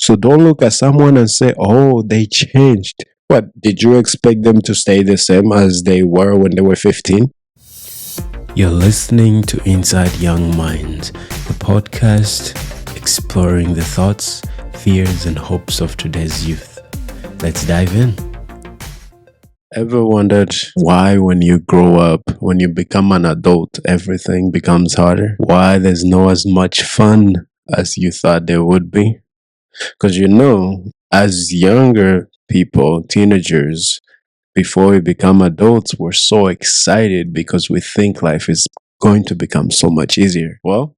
So don't look at someone and say, oh, they changed. What, did you expect them to stay the same as they were when they were 15? You're listening to Inside Young Minds, the podcast exploring the thoughts, fears, and hopes of today's youth. Let's dive in. Ever wondered why, when you grow up, when you become an adult, everything becomes harder? Why there's no as much fun as you thought there would be? Because as younger people, teenagers, before we become adults, we're so excited because we think life is going to become so much easier. Well,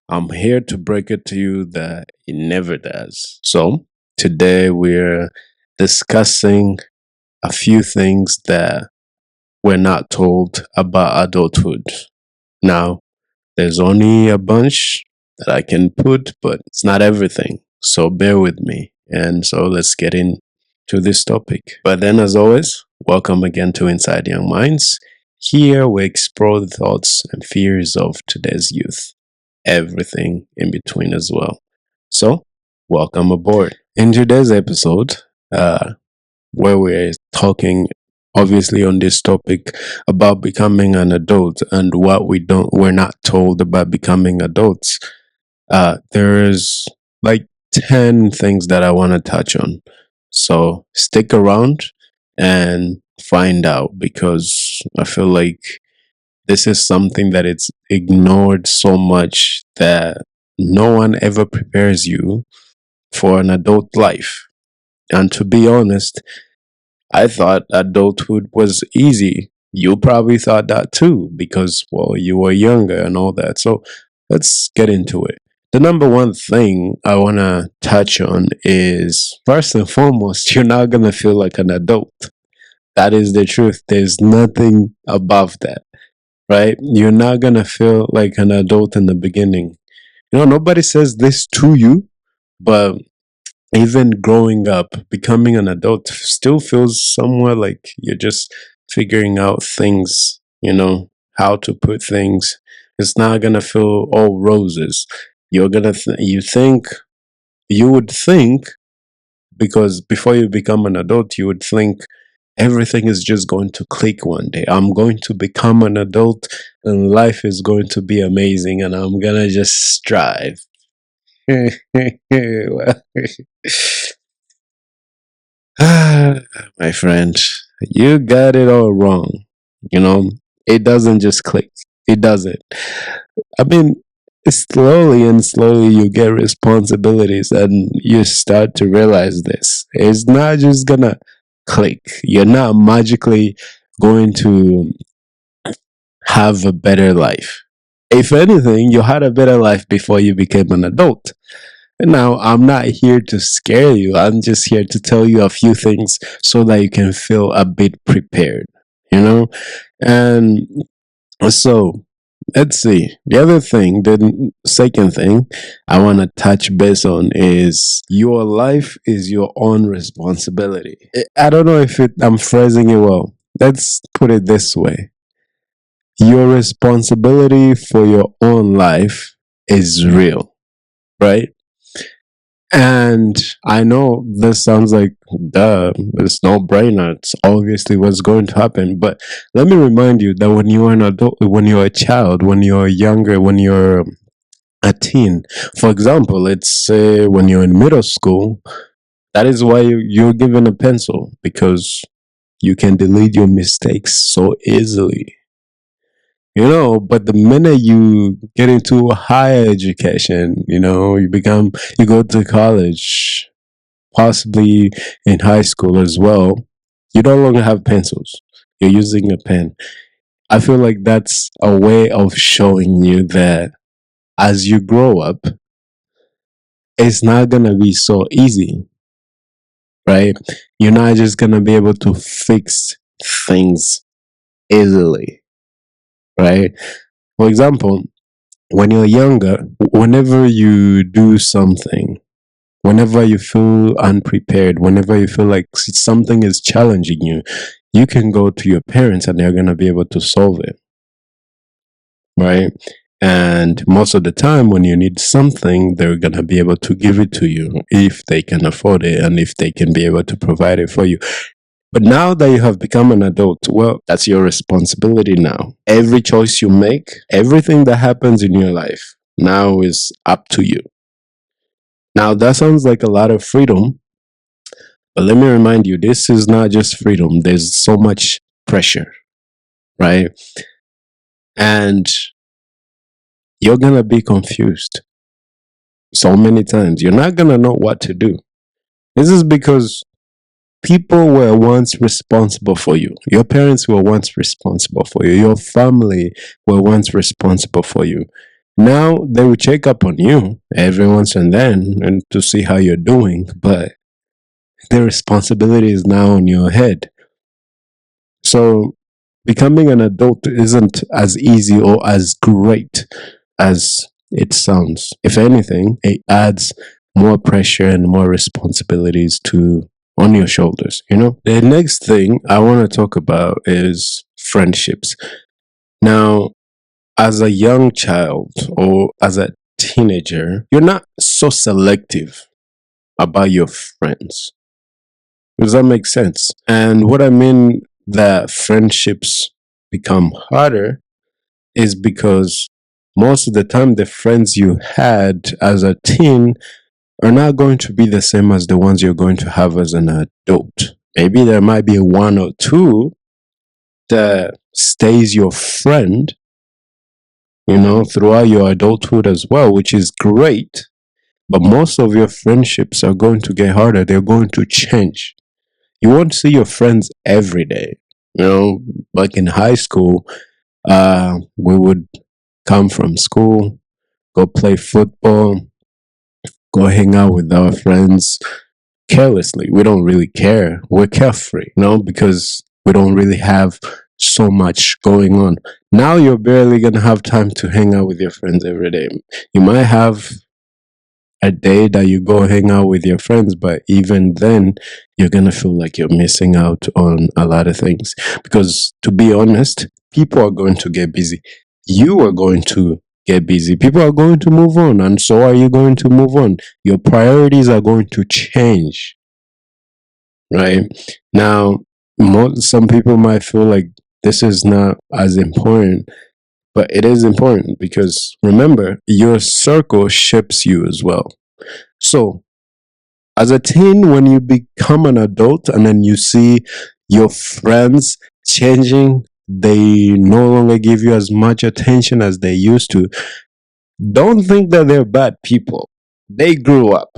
I'm here to break it to you that it never does. So, today we're discussing a few things that we're not told about adulthood. Now, there's only a bunch that I can put, but it's not everything. So bear with me. And so let's get into this topic. But then, as always, welcome again to Inside Young Minds. Here we explore the thoughts and fears of today's youth, everything in between as well. So, welcome aboard. In today's episode, where we're talking obviously on this topic about becoming an adult and what we're not told about becoming adults, there's like 10 things that I want to touch on. So stick around and find out, because I feel like this is something that it's ignored so much that no one ever prepares you for an adult life. And to be honest, I thought adulthood was easy. You probably thought that too, because, well, you were younger and all that. So let's get into it. The number one thing I want to touch on is, first and foremost, you're not going to feel like an adult. That is the truth. There's nothing above that, right? You're not going to feel like an adult in the beginning. Nobody says this to you, but even growing up, becoming an adult still feels somewhat like you're just figuring out things, how to put things. It's not gonna feel all roses. You're gonna, you would think, because before you become an adult, you would think everything is just going to click one day. I'm going to become an adult and life is going to be amazing and I'm gonna just strive. Well, my friend, you got it all wrong. You know, it doesn't just click. It doesn't. I mean, slowly and slowly you get responsibilities and you start to realize this. It's not just gonna click. You're not magically going to have a better life. If anything, you had a better life before you became an adult. Now, I'm not here to scare you. I'm just here to tell you a few things so that you can feel a bit prepared, you know? And so, let's see. The second thing I want to touch base on is your life is your own responsibility. I don't know if I'm phrasing it well. Let's put it this way. Your responsibility for your own life is real, right? And I know this sounds like, duh, it's no brainer. It's obviously what's going to happen. But let me remind you that when you are an adult, when you're a child, when you're younger, when you're a teen, for example, let's say when you're in middle school, that is why you're given a pencil, because you can delete your mistakes so easily. But the minute you get into higher education, you go to college, possibly in high school as well, you no longer have pencils. You're using a pen. I feel like that's a way of showing you that as you grow up, it's not going to be so easy, right? You're not just going to be able to fix things easily, right? For example, when you're younger, whenever you do something, whenever you feel unprepared, whenever you feel like something is challenging you, you can go to your parents and they're going to be able to solve it, right? And most of the time, when you need something, they're going to be able to give it to you if they can afford it and if they can be able to provide it for you. But now that you have become an adult, well, that's your responsibility now. Every choice you make, everything that happens in your life now is up to you. Now, that sounds like a lot of freedom, but let me remind you, this is not just freedom. There's so much pressure, right? And you're going to be confused so many times. You're not going to know what to do. This is because people were once responsible for you. Your parents were once responsible for you. Your family were once responsible for you. Now they will check up on you every once and then and to see how you're doing, but the responsibility is now on your head. So becoming an adult isn't as easy or as great as it sounds. If anything, it adds more pressure and more responsibilities to on your shoulders, you know? The next thing I want to talk about is friendships. Now, as a young child or as a teenager, you're not so selective about your friends. Does that make sense? And what I mean that friendships become harder is because most of the time the friends you had as a teen are not going to be the same as the ones you're going to have as an adult. Maybe there might be one or two that stays your friend, you know, throughout your adulthood as well, which is great. But most of your friendships are going to get harder. They're going to change. You won't see your friends every day. You know, like in high school, we would come from school, go play football, go hang out with our friends carelessly. We don't really care. We're carefree, you know, because we don't really have so much going on. Now you're barely going to have time to hang out with your friends every day. You might have a day that you go hang out with your friends, but even then, you're going to feel like you're missing out on a lot of things. Because to be honest, people are going to get busy. You are going to get busy. People are going to move on, and so are you going to move on. Your priorities are going to change, right? Now, some people might feel like this is not as important, but it is important because remember, your circle shapes you as well. So, as a teen, when you become an adult and then you see your friends changing, they no longer give you as much attention as they used to, don't think that they're bad people. They grew up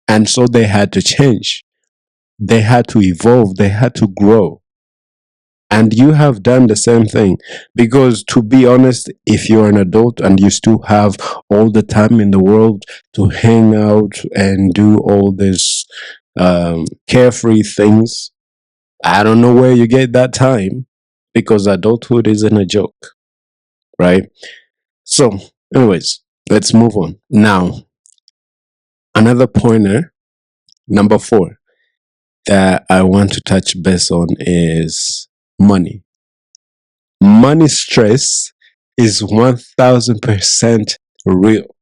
and so they had to change. They had to evolve. They had to grow. And you have done the same thing. Because to be honest, if you're an adult and you still have all the time in the world to hang out and do all this carefree things, I don't know where you get that time because adulthood isn't a joke, right? So, anyways, let's move on. Now, another pointer, number 4, that I want to touch base on is money. Money stress is 1000% real,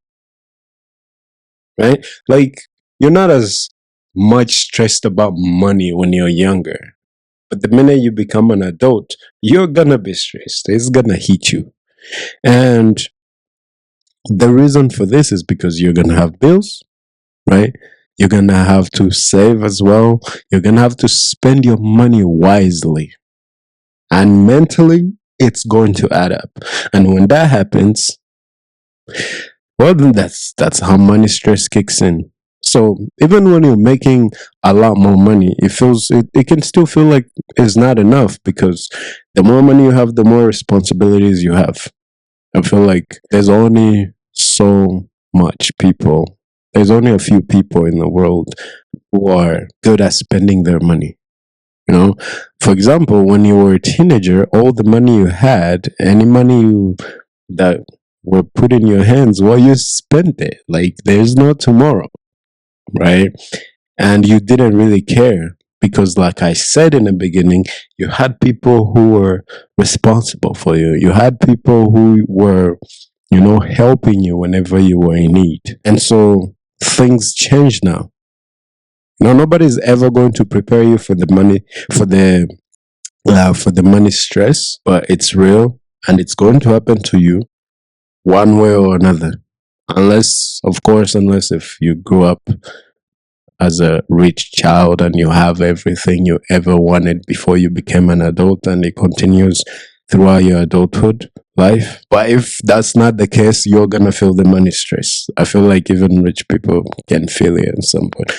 right? Like, you're not as much stressed about money when you're younger, but the minute you become an adult, you're gonna be stressed. It's gonna hit you. And the reason for this is because you're gonna have bills, right? You're gonna have to save as well. You're gonna have to spend your money wisely. And mentally, it's going to add up. And when that happens, well, then that's how money stress kicks in. So even when you're making a lot more money, it can still feel like it's not enough because the more money you have, the more responsibilities you have. I feel like there's only so much people. There's only a few people in the world who are good at spending their money. You know, for example, when you were a teenager, all the money you had, any money that were put in your hands, well, you spent it. Like there's no tomorrow, right? And you didn't really care because, like I said in the beginning, you had people who were responsible for you. You had people who were, helping you whenever you were in need. And so things change now. Nobody's ever going to prepare you for the money, for the money stress, but it's real and it's going to happen to you one way or another. Unless, of course, unless if you grew up as a rich child and you have everything you ever wanted before you became an adult and it continues throughout your adulthood life. But if that's not the case, you're gonna feel the money stress. I feel like even rich people can feel it at some point.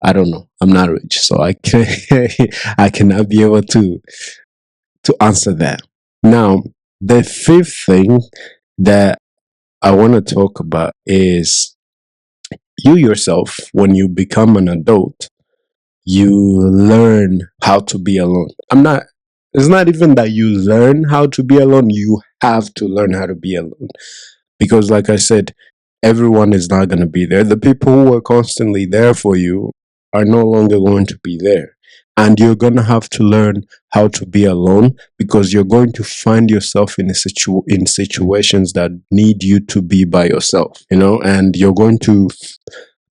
I don't know. I'm not rich, so I can I cannot be able to answer that. Now, the fifth thing that I want to talk about is you yourself, when you become an adult, you learn how to be alone. It's not even that you learn how to be alone, you have to learn how to be alone. Because, like I said, everyone is not going to be there. The people who are constantly there for you are no longer going to be there. And you're going to have to learn how to be alone because you're going to find yourself in situations that need you to be by yourself, and you're going to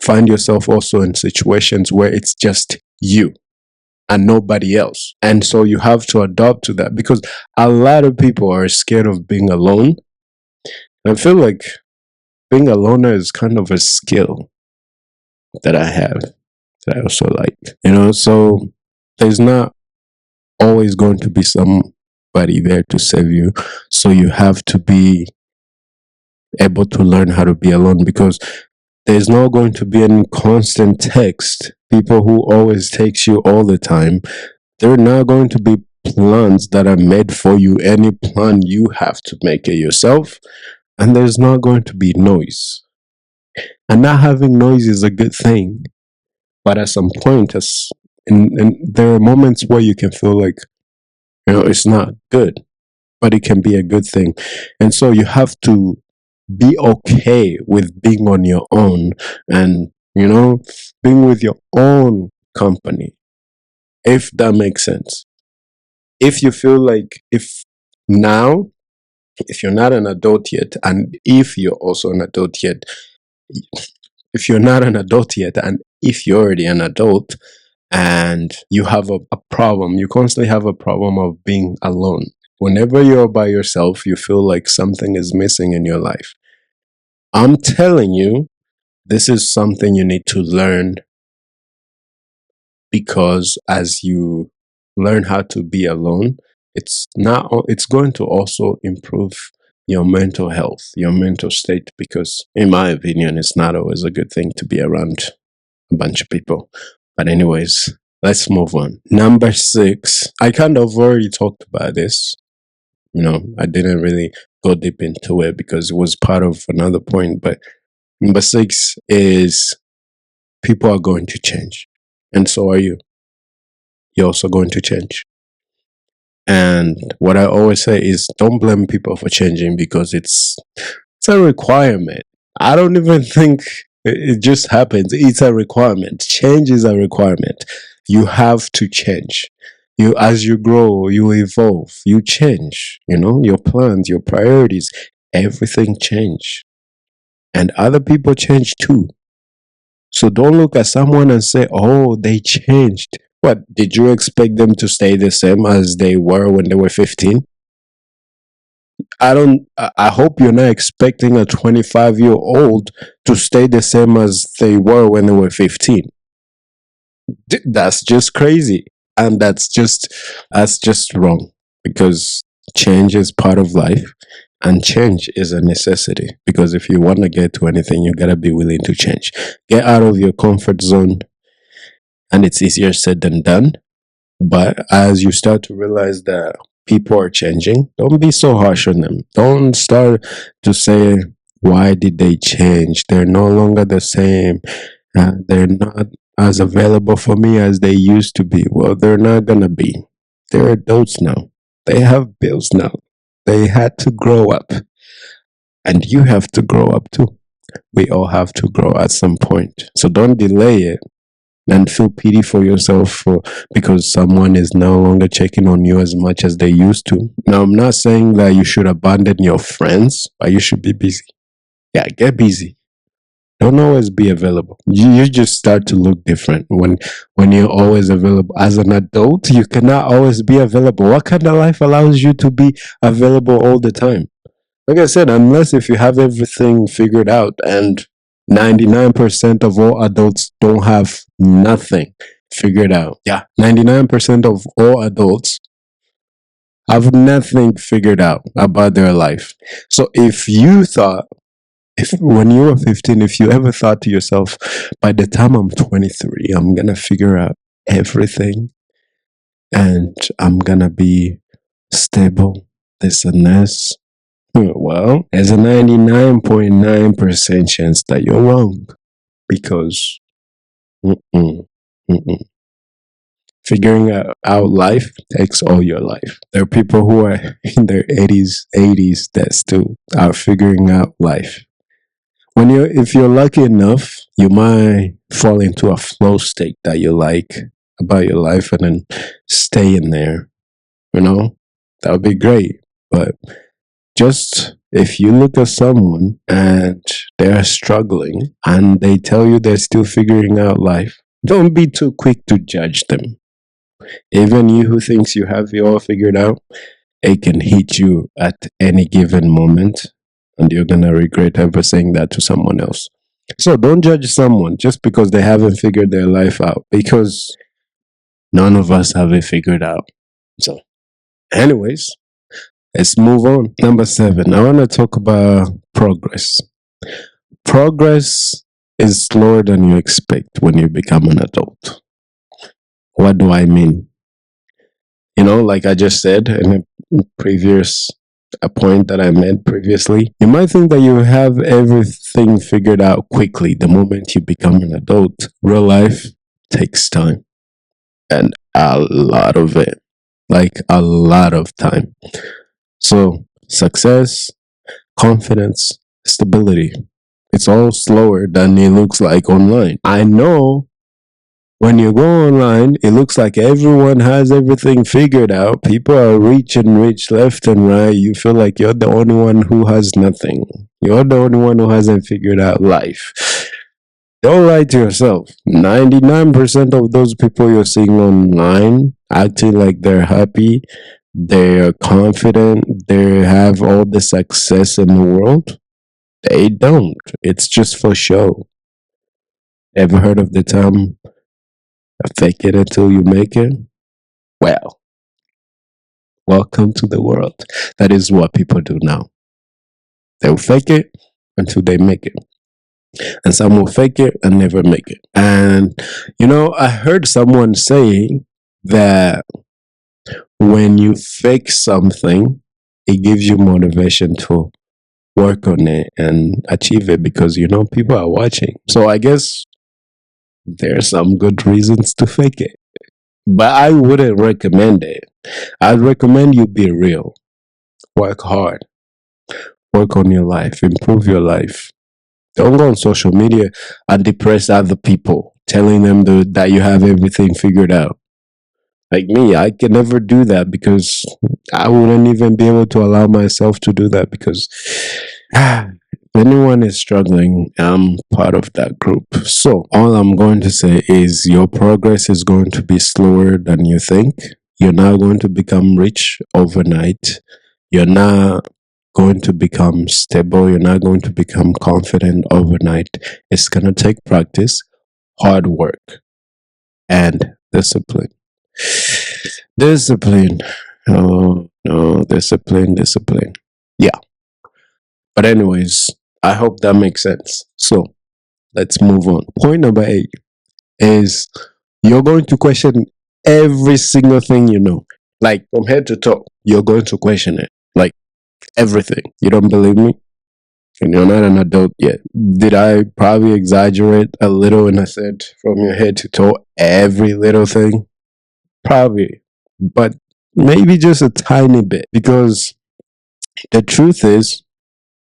find yourself also in situations where it's just you and nobody else. And so you have to adapt to that because a lot of people are scared of being alone. I feel like being a loner is kind of a skill that I have that I also like, so there's not always going to be somebody there to save you. So you have to be able to learn how to be alone because there's not going to be any constant text. People who always text you all the time, there are not going to be plans that are made for you. Any plan, you have to make it yourself. And there's not going to be noise. And not having noise is a good thing. But at some point, and there are moments where you can feel like, it's not good, but it can be a good thing. And so you have to be okay with being on your own and, being with your own company, if that makes sense. If you feel like, if you're not an adult yet, and if you're also an adult yet, if you're not an adult yet, and if you're already an adult and you have a problem, you constantly have a problem of being alone. Whenever you're by yourself, you feel like something is missing in your life. I'm telling you, this is something you need to learn because as you learn how to be alone, it's going to also improve your mental health, your mental state, because in my opinion, it's not always a good thing to be around a bunch of people. But anyways, let's move on. Number 6, I kind of already talked about this. I didn't really go deep into it because it was part of another point. But number 6 is people are going to change. And so are you. You're also going to change. And what I always say is don't blame people for changing because it's a requirement. I don't even think it just happens. It's a requirement. Change is a requirement. You have to change. As you grow, you evolve, you change, your plans, your priorities, everything change. And other people change too. So don't look at someone and say, oh, they changed. What, did you expect them to stay the same as they were when they were 15? I hope you're not expecting a 25-year-old to stay the same as they were when they were 15. That's just crazy. And that's just wrong because change is part of life and change is a necessity because if you want to get to anything, you got to be willing to change. Get out of your comfort zone. And it's easier said than done. But as you start to realize that people are changing, don't be so harsh on them. Don't start to say, why did they change? They're no longer the same. They're not as available for me as they used to be. Well, they're not going to be. They're adults now. They have bills now. They had to grow up. And you have to grow up too. We all have to grow at some point. So don't delay it. and feel pity for yourself for because someone is no longer checking on you as much as they used to. Now, I'm not saying that you should abandon your friends, but you should be busy. Yeah, get busy. Don't always be available. You just start to look different when you're always available. As an adult, you cannot always be available. What kind of life allows you to be available all the time? Like I said, unless if you have everything figured out, and 99% of all adults don't have nothing figured out. Yeah, 99% of all adults have nothing figured out about their life. So if you thought, if when you were 15, if you ever thought to yourself, by the time I'm 23, I'm going to figure out everything and I'm going to be stable, this and this. Well, there's a 99.9% chance that you're wrong because mm-mm, mm-mm. Figuring out life takes all your life. There are people who are in their 80s that still are figuring out life. If you're lucky enough, you might fall into a flow state that you like about your life and then stay in there. That would be great. But just if you look at someone and they're struggling and they tell you they're still figuring out life, don't be too quick to judge them. Even you who thinks you have it all figured out, it can hit you at any given moment, and you're gonna regret ever saying that to someone else. So don't judge someone just because they haven't figured their life out, because none of us have it figured out. So, anyways, let's move on. Number 7, I want to talk about progress. Progress is slower than you expect when you become an adult. What do I mean? Like I just said in a previous a point that I made previously, you might think that you have everything figured out quickly the moment you become an adult. Real life takes time, and a lot of it, like a lot of time. So, success, confidence, stability, it's all slower than it looks like online. I know when you go online, it looks like everyone has everything figured out. People are rich and rich left and right. You feel like you're the only one who has nothing. You're the only one who hasn't figured out life. Don't lie to yourself. 99% of those people you're seeing online acting like they're happy, they're confident, they have all the success in the world, they don't. It's just for show. Ever heard of the term fake it until you make it? Well, welcome to the world. That is what people do now. They'll fake it until they make it. And some will fake it and never make it. And, I heard someone say that when you fake something, it gives you motivation to work on it and achieve it because, people are watching. So I guess there are some good reasons to fake it. But I wouldn't recommend it. I'd recommend you be real. Work hard. Work on your life. Improve your life. Don't go on social media and depress other people, telling them that you have everything figured out. Like me, I can never do that because I wouldn't even be able to allow myself to do that because if anyone is struggling, I'm part of that group. So all I'm going to say is your progress is going to be slower than you think. You're not going to become rich overnight. You're not going to become stable. You're not going to become confident overnight. It's going to take practice, hard work, and discipline. Discipline. Oh, no, discipline. Yeah. But, anyways, I hope that makes sense. So, let's move on. Point number 8 is you're going to question every single thing you know. Like, from head to toe, you're going to question it. Like, everything. You don't believe me? And you're not an adult yet. Did I probably exaggerate a little when I said from your head to toe every little thing? Probably. But maybe just a tiny bit. Because the truth is,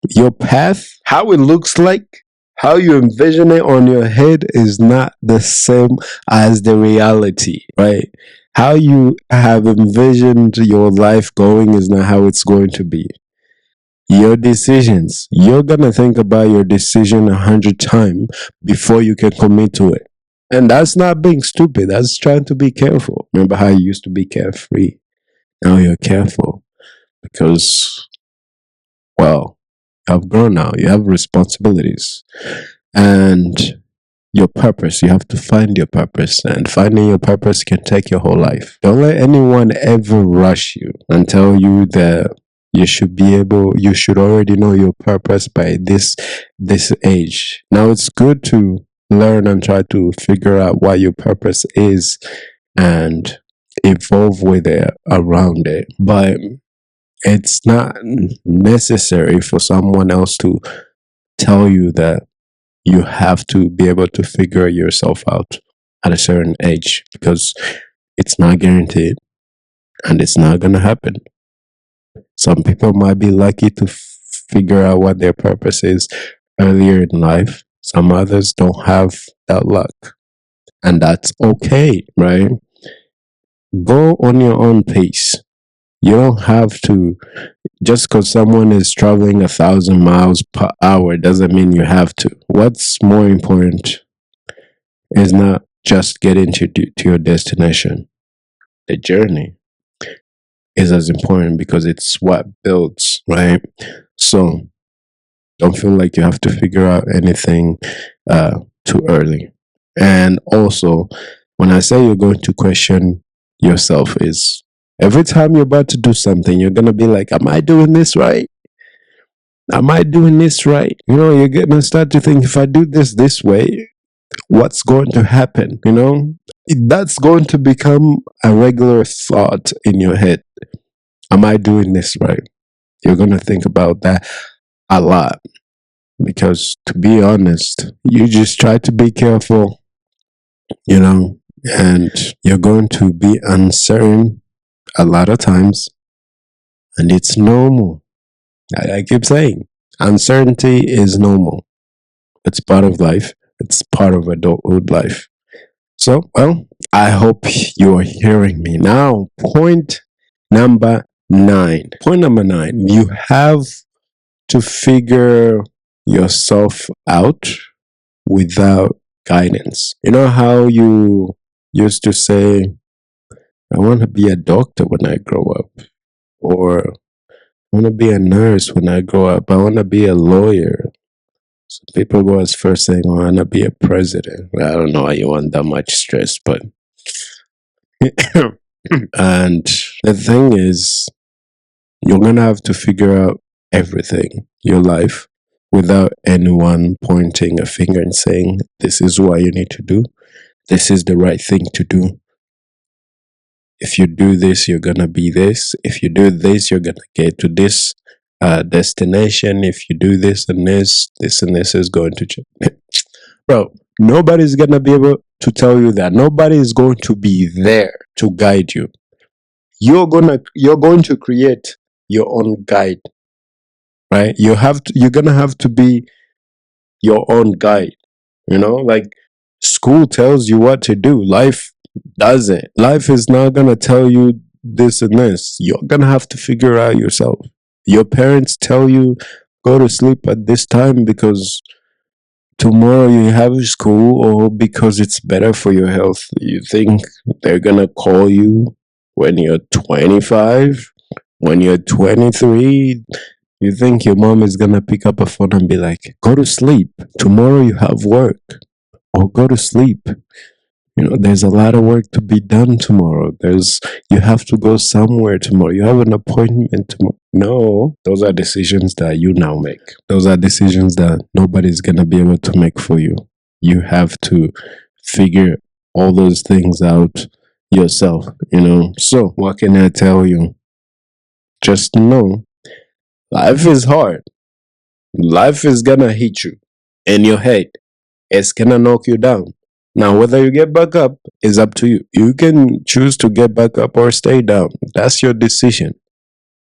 your path, how it looks like, How you envision it on your head is not the same as the reality, right? How you have envisioned your life going is not how it's going to be. Your decisions, you're gonna think about your decision 100 times before you can commit to it. And that's not being stupid, that's trying to be careful. Remember how you used to be carefree? Now you're careful because, well, you have grown now, you have responsibilities. And your purpose, you have to find your purpose. And finding your purpose can take your whole life. Don't let anyone ever rush you and tell you that you should already know your purpose by this age. Now it's good to learn and try to figure out what your purpose is and evolve with it around it. But it's not necessary for someone else to tell you that you have to be able to figure yourself out at a certain age because it's not guaranteed and it's not going to happen. Some people might be lucky to figure out what their purpose is earlier in life. Some others don't have that luck. And that's okay, right? Go on your own pace. You don't have to, just because someone is traveling 1,000 miles per hour doesn't mean you have to. What's more important is not just getting to your destination. The journey is as important because it's what builds, right? So don't feel like you have to figure out anything too early. And also, when I say you're going to question yourself, is every time you're about to do something, you're gonna be like, "Am I doing this right? Am I doing this right?" You know, you're gonna start to think, if I do this way, what's going to happen? You know, that's going to become a regular thought in your head. Am I doing this right? You're going to think about that a lot because, to be honest, you just try to be careful, you know, and you're going to be uncertain a lot of times, and it's normal. I keep saying uncertainty is normal, it's part of life, it's part of adulthood life. So, well, I hope you are hearing me. Now, point number nine. Point number nine. You have to figure yourself out without guidance. You know how you used to say, I want to be a doctor when I grow up, or I want to be a nurse when I grow up, I want to be a lawyer. So people go as first saying, oh, I want to be a president. Well, I don't know why you want that much stress, but and the thing is, you're gonna have to figure out everything, your life, without anyone pointing a finger and saying, this is what you need to do. This is the right thing to do. If you do this, you're gonna be this. If you do this, you're gonna get to this destination. If you do this and this is going to change. Bro, nobody's gonna be able to tell you that. Nobody is going to be there to guide you. You're going to create your own guide, right? You're gonna have to be your own guide. You know, like school tells you what to do. Life doesn't. Life is not gonna tell you this and this. You're gonna have to figure out yourself. Your parents tell you go to sleep at this time because tomorrow you have school, or because it's better for your health. You think they're gonna call you when you're 25, when you're 23? You think your mom is gonna pick up a phone and be like, go to sleep, tomorrow you have work, or go to sleep. You know, there's a lot of work to be done tomorrow. You have to go somewhere tomorrow. You have an appointment tomorrow. No, those are decisions that you now make. Those are decisions that nobody's going to be able to make for you. You have to figure all those things out yourself, you know. So, what can I tell you? Just know life is hard. Life is going to hit you in your head. It's going to knock you down. Now, whether you get back up is up to you. You can choose to get back up or stay down. That's your decision.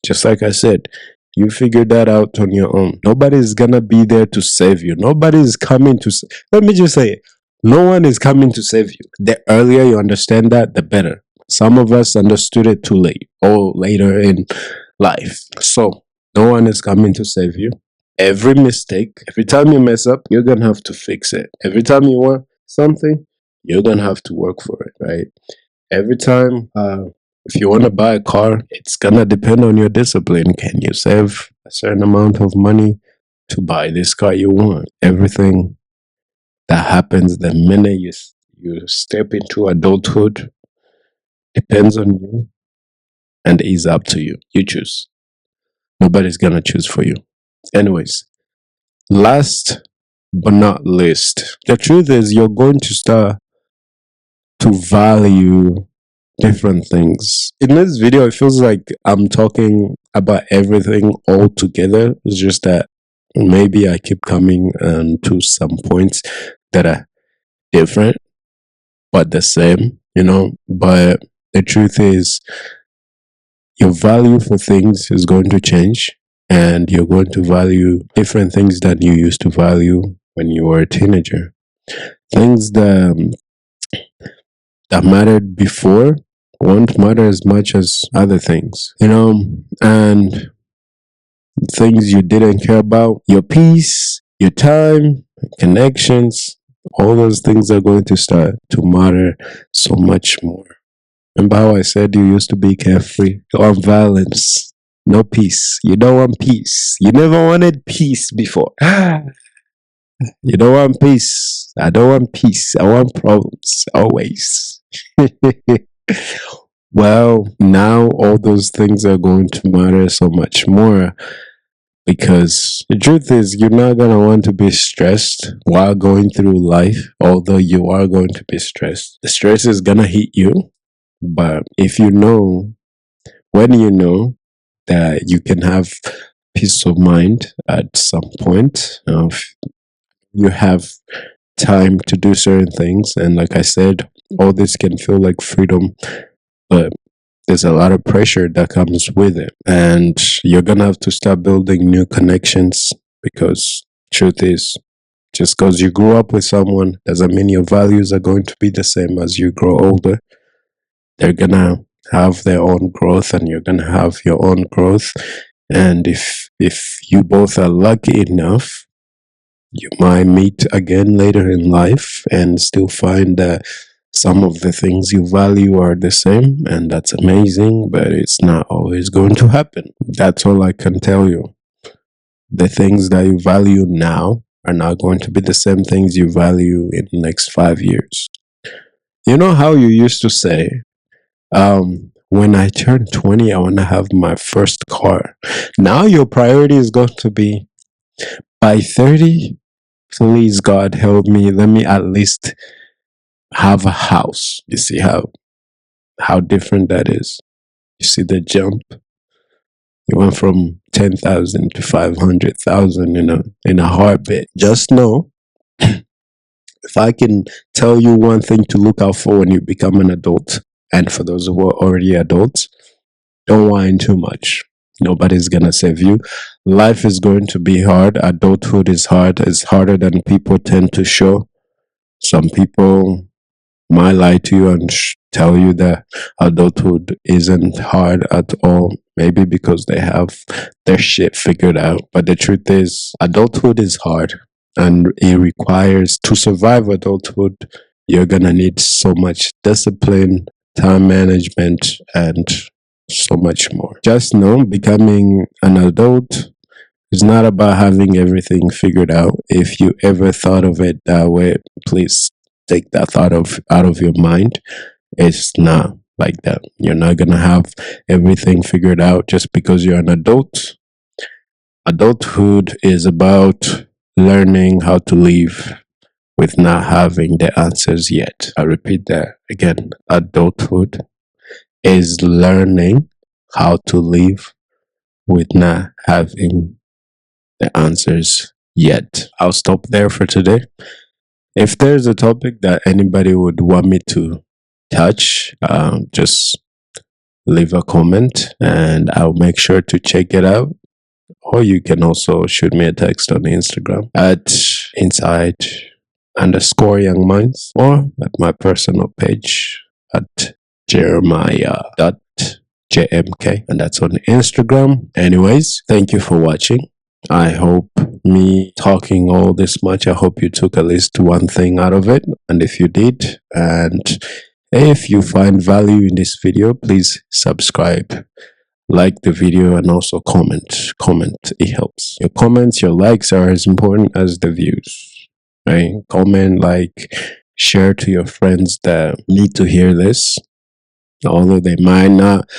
Just like I said, You figure that out on your own. Nobody's gonna be there to save you. Nobody's coming to. Let me just say, no one is coming to save you. The earlier you understand that, the better. Some of us understood it too late or later in life. So, no one is coming to save you. Every mistake, every time you mess up, you're gonna have to fix it. Every time you want something, you're gonna have to work for it, right? Every time, if you want to buy a car, it's gonna depend on your discipline. Can you save a certain amount of money to buy this car you want? Everything that happens the minute you step into adulthood depends on you and is up to you. You choose. Nobody's gonna choose for you. Anyways, last but not least, the truth is you're going to start to value different things. In this video, it feels like I'm talking about everything all together. It's just that maybe I keep coming to some points that are different but the same, you know. But the truth is, your value for things is going to change, and you're going to value different things that you used to value when you were a teenager. Things that mattered before won't matter as much as other things, you know, and things you didn't care about, your peace, your time, connections, all those things are going to start to matter so much more. Remember how I said you used to be carefree? You want violence, no peace. You don't want peace. You never wanted peace before. You don't want peace. I don't want peace. I want problems always. Well, now all those things are going to matter so much more because the truth is, you're not going to want to be stressed while going through life, although you are going to be stressed. The stress is going to hit you, but if you know, when you know that you can have peace of mind at some point, you have time to do certain things, and like I said, all this can feel like freedom, but there's a lot of pressure that comes with it, and you're gonna have to start building new connections because truth is, just because you grew up with someone doesn't mean your values are going to be the same as you grow older. They're gonna have their own growth and you're gonna have your own growth, and if you both are lucky enough, you might meet again later in life and still find that some of the things you value are the same, and that's amazing, but it's not always going to happen. That's all I can tell you. The things that you value now are not going to be the same things you value in the next 5 years. You know how you used to say, when I turn 20, I want to have my first car. Now your priority is going to be by 30, please God help me, let me at least have a house. You see how different that is. You see the jump. You went from 10,000 to 500,000 in a heartbeat. Just know, if I can tell you one thing to look out for when you become an adult, and for those who are already adults, don't whine too much. Nobody's gonna save you. Life is going to be hard. Adulthood is hard. It's harder than people tend to show. Some people might lie to you and tell you that adulthood isn't hard at all. Maybe because they have their shit figured out. But the truth is, adulthood is hard, and it requires, to survive adulthood, you're gonna need so much discipline, time management, and so much more. Just know, becoming an adult is not about having everything figured out. If you ever thought of it that way, please take that thought out of your mind. It's not like that. You're not gonna have everything figured out just because you're an adult. Adulthood is about learning how to live with not having the answers yet. I repeat that again. Adulthood is learning how to live with not having the answers yet. I'll stop there for today. If there's a topic that anybody would want me to touch, just leave a comment and I'll make sure to check it out or you can also shoot me a text on Instagram at inside_young minds, or at my personal page at jeremiah.jmk, and that's on Instagram. Anyways, thank you for watching. I hope me talking all this much, I hope you took at least one thing out of it. And if you did, and if you find value in this video, please subscribe, like the video, and also comment. It helps. Your comments, your likes are as important as the views, right? Comment, like, share to your friends that need to hear this, although they might not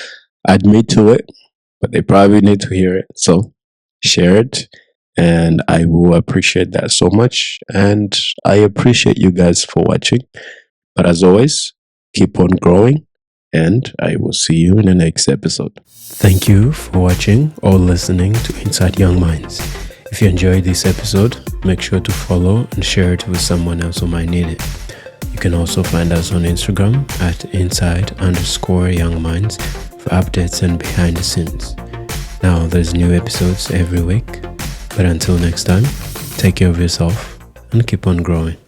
admit to it, but they probably need to hear it. So share it, and I will appreciate that so much. And I appreciate you guys for watching. But as always, keep on growing, and I will see you in the next episode. Thank you for watching or listening to Inside Young Minds. If you enjoyed this episode, make sure to follow and share it with someone else who might need it. You can also find us on Instagram at inside_youngminds for updates and behind the scenes. Now, there's new episodes every week, but until next time, take care of yourself and keep on growing.